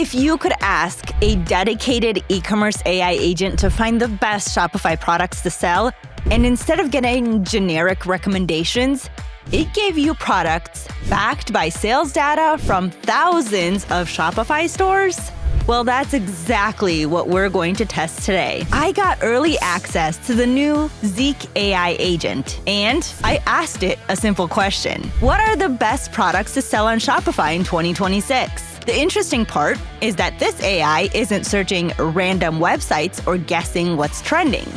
If you could ask a dedicated e-commerce AI agent to find the best Shopify products to sell, and instead of getting generic recommendations, it gave you products backed by sales data from thousands of Shopify stores? Well, that's exactly what we're going to test today. I got early access to the new ZIK AI Agent, and I asked it a simple question. What are the best products to sell on Shopify in 2026? The interesting part is that this AI isn't searching random websites or guessing what's trending.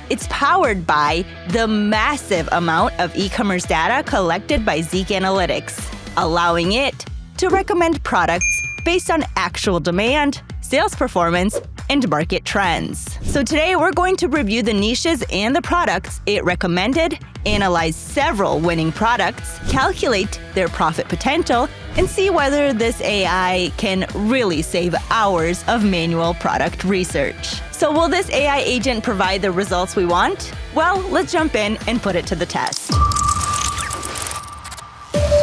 It's powered by the massive amount of e-commerce data collected by ZIK Analytics, allowing it to recommend products based on actual demand, sales performance, and market trends. So today we're going to review the niches and the products it recommended, analyze several winning products, calculate their profit potential, and see whether this AI can really save hours of manual product research. So will this AI agent provide the results we want? Well, let's jump in and put it to the test.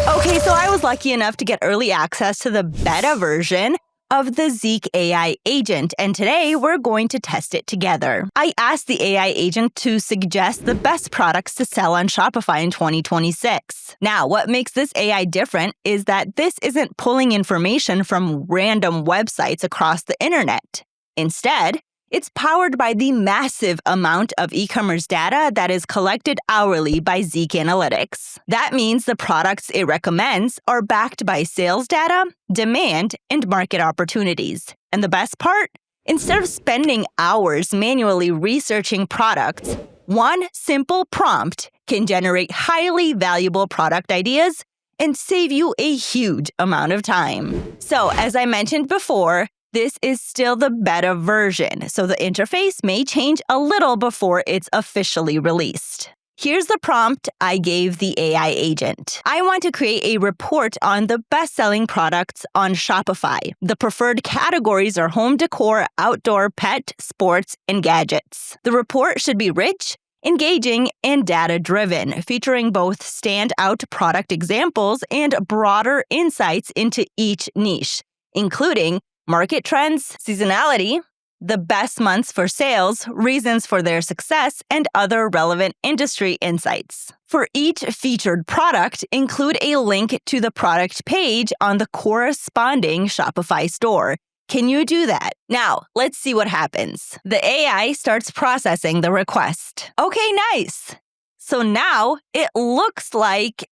Okay, so I was lucky enough to get early access to the beta version of the ZIK AI Agent, and today we're going to test it together. I asked the AI agent to suggest the best products to sell on Shopify in 2026. Now, what makes this AI different is that this isn't pulling information from random websites across the internet. Instead, it's powered by the massive amount of e-commerce data that is collected hourly by ZIK Analytics. That means the products it recommends are backed by sales data, demand, and market opportunities. And the best part? Instead of spending hours manually researching products, one simple prompt can generate highly valuable product ideas and save you a huge amount of time. So, as I mentioned before, this is still the beta version, so the interface may change a little before it's officially released. Here's the prompt I gave the AI agent. I want to create a report on the best-selling products on Shopify. The preferred categories are home decor, outdoor, pet, sports, and gadgets. The report should be rich, engaging, and data-driven, featuring both standout product examples and broader insights into each niche, including market trends, seasonality, the best months for sales, reasons for their success, and other relevant industry insights. For each featured product, include a link to the product page on the corresponding Shopify store. Can you do that? Now, let's see what happens. The AI starts processing the request. Okay, nice. So now it looks like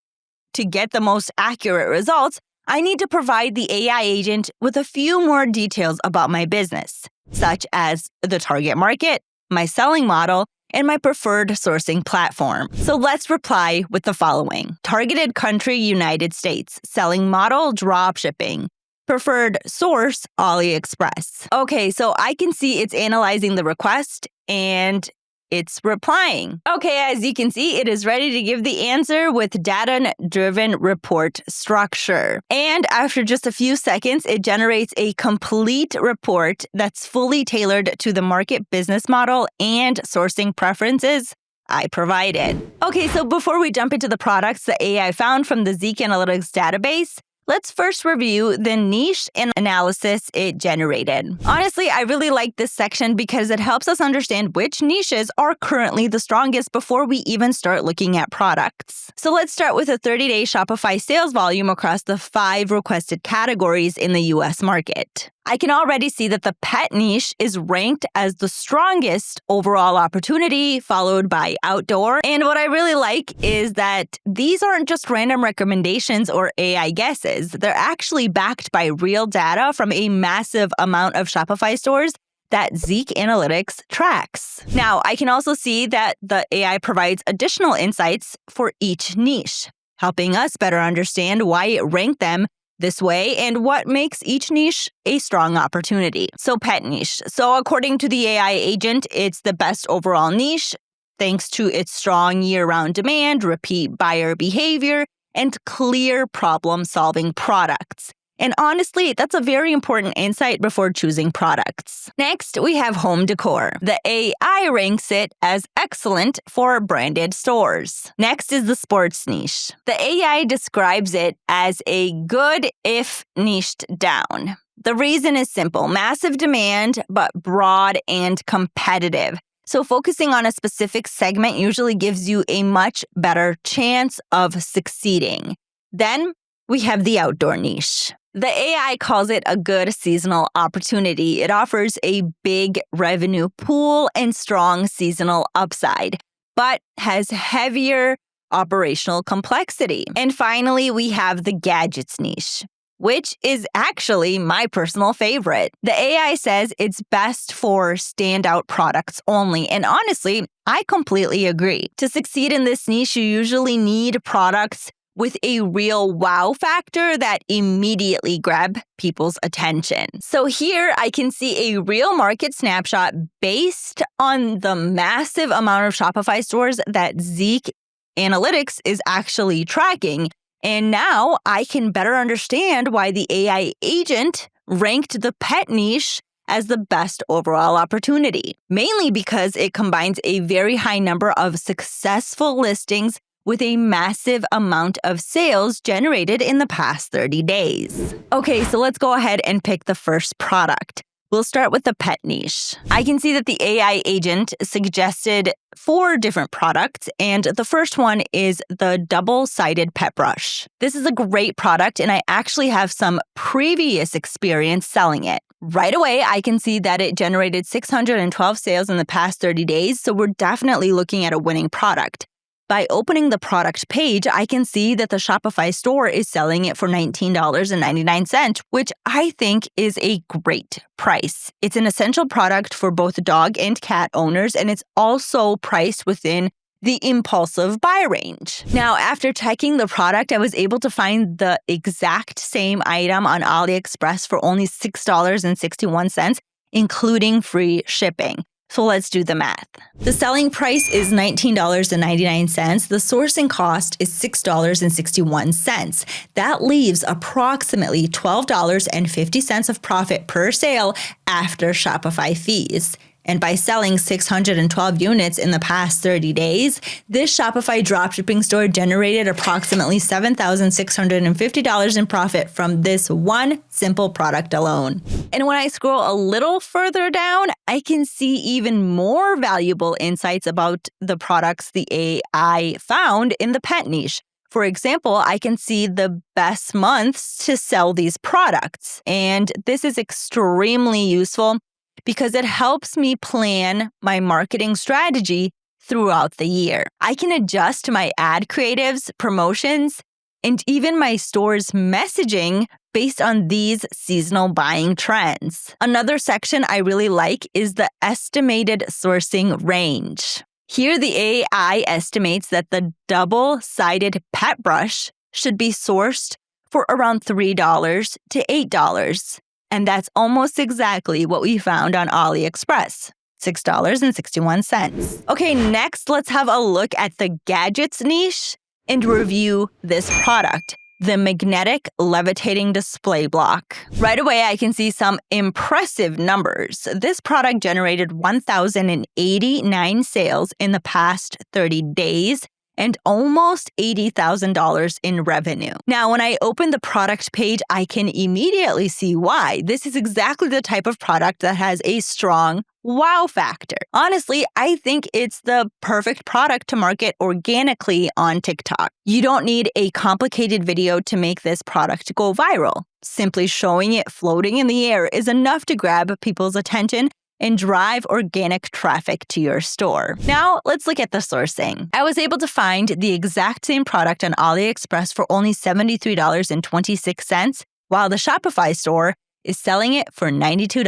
to get the most accurate results, I need to provide the AI agent with a few more details about my business, such as the target market, my selling model, and my preferred sourcing platform. So let's reply with the following. Targeted country, United States. Selling model, dropshipping. Preferred source, AliExpress. Okay, so I can see it's analyzing the request and it's replying. Okay, as you can see, it is ready to give the answer with data-driven report structure. And after just a few seconds, it generates a complete report that's fully tailored to the market business model and sourcing preferences I provided. Okay, so before we jump into the products the AI found from the ZIK Analytics database, let's first review the niche and analysis it generated. Honestly, I really like this section because it helps us understand which niches are currently the strongest before we even start looking at products. So let's start with a 30-day Shopify sales volume across the 5 requested categories in the US market. I can already see that the pet niche is ranked as the strongest overall opportunity, followed by outdoor. And what I really like is that these aren't just random recommendations or AI guesses. They're actually backed by real data from a massive amount of Shopify stores that ZIK Analytics tracks. Now, I can also see that the AI provides additional insights for each niche, helping us better understand why it ranked them this way and what makes each niche a strong opportunity. So pet niche. So according to the AI agent, it's the best overall niche thanks to its strong year-round demand, repeat buyer behavior, and clear problem-solving products. And honestly, that's a very important insight before choosing products. Next, we have home decor. The AI ranks it as excellent for branded stores. Next is the sports niche. The AI describes it as a good if niched down. The reason is simple: massive demand, but broad and competitive. So focusing on a specific segment usually gives you a much better chance of succeeding. Then we have the outdoor niche. The AI calls it a good seasonal opportunity. It offers a big revenue pool and strong seasonal upside, but has heavier operational complexity. And finally, we have the gadgets niche, which is actually my personal favorite. The AI says it's best for standout products only, and honestly, I completely agree. To succeed in this niche, you usually need products with a real wow factor that immediately grab people's attention. So here I can see a real market snapshot based on the massive amount of Shopify stores that ZIK Analytics is actually tracking. And now I can better understand why the AI agent ranked the pet niche as the best overall opportunity, mainly because it combines a very high number of successful listings with a massive amount of sales generated in the past 30 days. Okay, so let's go ahead and pick the first product. We'll start with the pet niche. I can see that the AI agent suggested 4 different products, and the first one is the double-sided pet brush. This is a great product, and I actually have some previous experience selling it. Right away, I can see that it generated 612 sales in the past 30 days, so we're definitely looking at a winning product. By opening the product page, I can see that the Shopify store is selling it for $19.99, which I think is a great price. It's an essential product for both dog and cat owners, and it's also priced within the impulsive buy range. Now, after checking the product, I was able to find the exact same item on AliExpress for only $6.61, including free shipping. So let's do the math. The selling price is $19.99. The sourcing cost is $6.61. That leaves approximately $12.50 of profit per sale after Shopify fees. And by selling 612 units in the past 30 days, this Shopify dropshipping store generated approximately $7,650 in profit from this one simple product alone. And when I scroll a little further down, I can see even more valuable insights about the products the AI found in the pet niche. For example, I can see the best months to sell these products. And this is extremely useful because it helps me plan my marketing strategy throughout the year. I can adjust my ad creatives, promotions, and even my store's messaging based on these seasonal buying trends. Another section I really like is the estimated sourcing range. Here, the AI estimates that the double-sided pet brush should be sourced for around $3 to $8. And that's almost exactly what we found on AliExpress, $6.61. Okay, next, let's have a look at the gadgets niche and review this product, the magnetic levitating display block. Right away, I can see some impressive numbers. This product generated 1,089 sales in the past 30 days and almost $80,000 in revenue. Now, when I open the product page, I can immediately see why. This is exactly the type of product that has a strong wow factor. Honestly, I think it's the perfect product to market organically on TikTok. You don't need a complicated video to make this product go viral. Simply showing it floating in the air is enough to grab people's attention and drive organic traffic to your store. Now, let's look at the sourcing. I was able to find the exact same product on AliExpress for only $73.26, while the Shopify store is selling it for $92.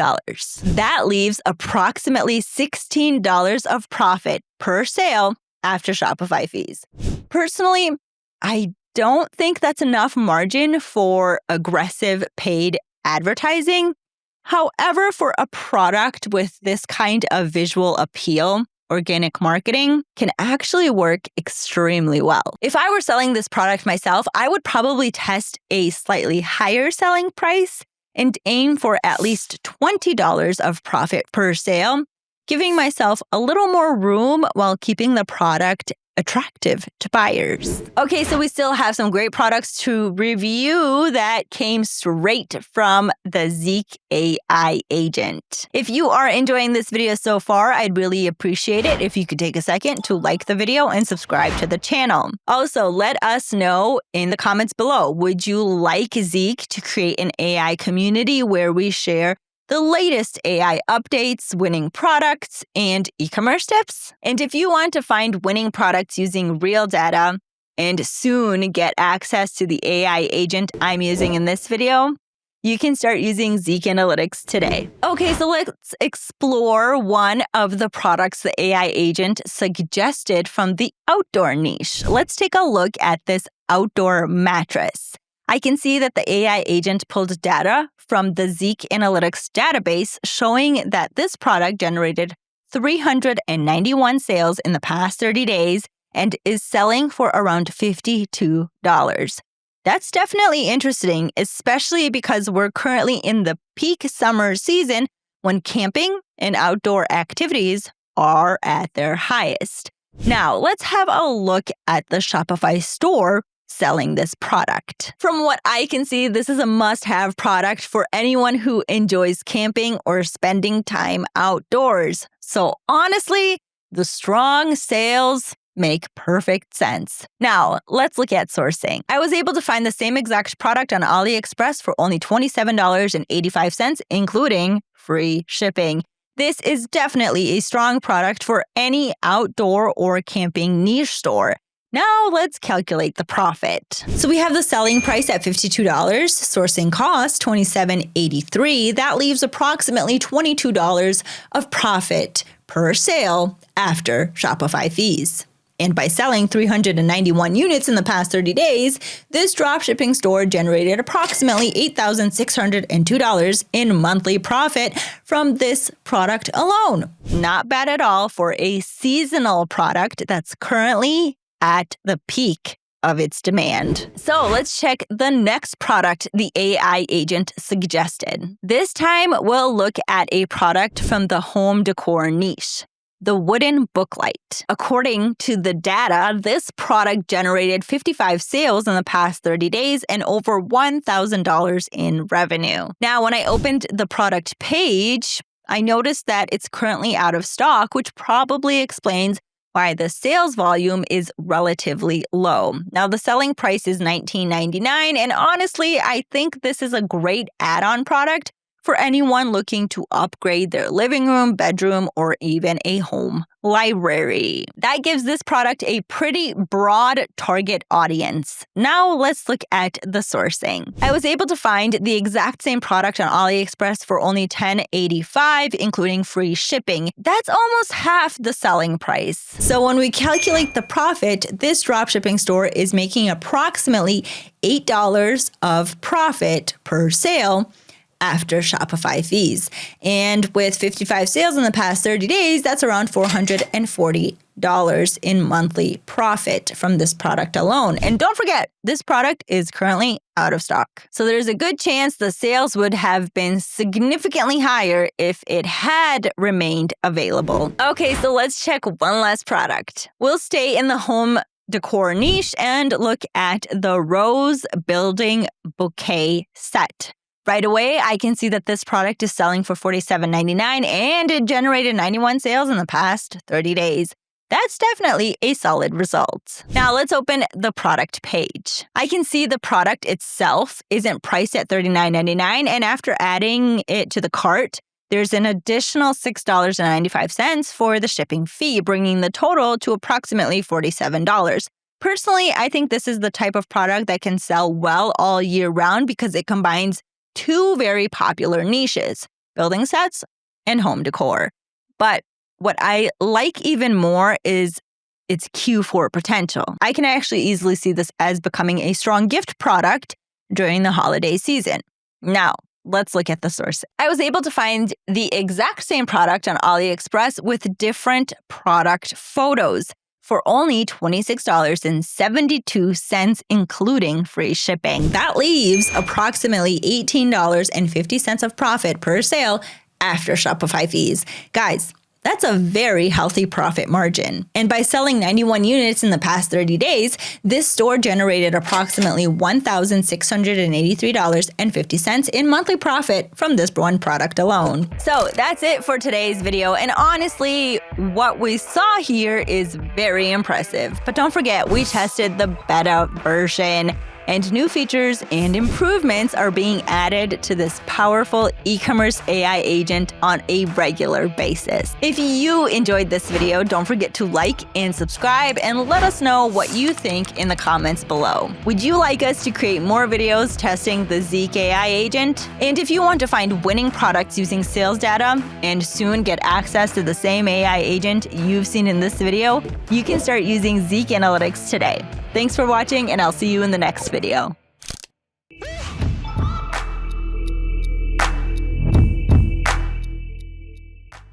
That leaves approximately $16 of profit per sale after Shopify fees. Personally, I don't think that's enough margin for aggressive paid advertising. However, for a product with this kind of visual appeal, organic marketing can actually work extremely well. If I were selling this product myself, I would probably test a slightly higher selling price and aim for at least $20 of profit per sale, giving myself a little more room while keeping the product attractive to buyers. Okay, so we still have some great products to review that came straight from the ZIK AI Agent. If you are enjoying this video so far, I'd really appreciate it if you could take a second to like the video and subscribe to the channel. Also, let us know in the comments below, would you like ZIK to create an AI community where we share the latest AI updates, winning products, and e-commerce tips? And if you want to find winning products using real data and soon get access to the AI agent I'm using in this video, you can start using ZIK Analytics today. Okay, so let's explore one of the products the AI agent suggested from the outdoor niche. Let's take a look at this outdoor mattress. I can see that the AI agent pulled data from the ZIK Analytics database showing that this product generated 391 sales in the past 30 days and is selling for around $52. That's definitely interesting, especially because we're currently in the peak summer season when camping and outdoor activities are at their highest. Now, let's have a look at the Shopify store selling this product. From what I can see, this is a must-have product for anyone who enjoys camping or spending time outdoors. So honestly, the strong sales make perfect sense. Now, let's look at sourcing. I was able to find the same exact product on AliExpress for only $27.85, including free shipping. This is definitely a strong product for any outdoor or camping niche store. Now let's calculate the profit. So we have the selling price at $52, sourcing cost $27.83. That leaves approximately $22 of profit per sale after Shopify fees. And by selling 391 units in the past 30 days, this dropshipping store generated approximately $8,602 in monthly profit from this product alone. Not bad at all for a seasonal product that's currently at the peak of its demand. So let's check the next product the AI agent suggested. This time, we'll look at a product from the home decor niche, the wooden booklight. According to the data, this product generated 55 sales in the past 30 days and over $1,000 in revenue. Now, when I opened the product page, I noticed that it's currently out of stock, which probably explains why the sales volume is relatively low. Now, the selling price is $19.99, and honestly, I think this is a great add-on product for anyone looking to upgrade their living room, bedroom, or even a home library. That gives this product a pretty broad target audience. Now let's look at the sourcing. I was able to find the exact same product on AliExpress for only $10.85, including free shipping. That's almost half the selling price. So when we calculate the profit, this dropshipping store is making approximately $8 of profit per sale after Shopify fees. And with 55 sales in the past 30 days, that's around $440 in monthly profit from this product alone. And don't forget, this product is currently out of stock. So there's a good chance the sales would have been significantly higher if it had remained available. Okay, so let's check one last product. We'll stay in the home decor niche and look at the rose building bouquet set. Right away, I can see that this product is selling for $47.99 and it generated 91 sales in the past 30 days. That's definitely a solid result. Now let's open the product page. I can see the product itself isn't priced at $39.99, and after adding it to the cart, there's an additional $6.95 for the shipping fee, bringing the total to approximately $47. Personally, I think this is the type of product that can sell well all year round because it combines two very popular niches, building sets and home decor. But what I like even more is its Q4 potential. I can actually easily see this as becoming a strong gift product during the holiday season. Now, let's look at the source. I was able to find the exact same product on AliExpress with different product photos for only $26.72, including free shipping. That leaves approximately $18.50 of profit per sale after Shopify fees. Guys, That's a very healthy profit margin. And by selling 91 units in the past 30 days, this store generated approximately $1,683.50 in monthly profit from this one product alone. So that's it for today's video. And honestly, what we saw here is very impressive. But don't forget, we tested the beta version, and new features and improvements are being added to this powerful e-commerce AI agent on a regular basis. If you enjoyed this video, don't forget to like and subscribe, and let us know what you think in the comments below. Would you like us to create more videos testing the ZIK AI agent? And if you want to find winning products using sales data and soon get access to the same AI agent you've seen in this video, you can start using ZIK Analytics today. Thanks for watching, and I'll see you in the next video.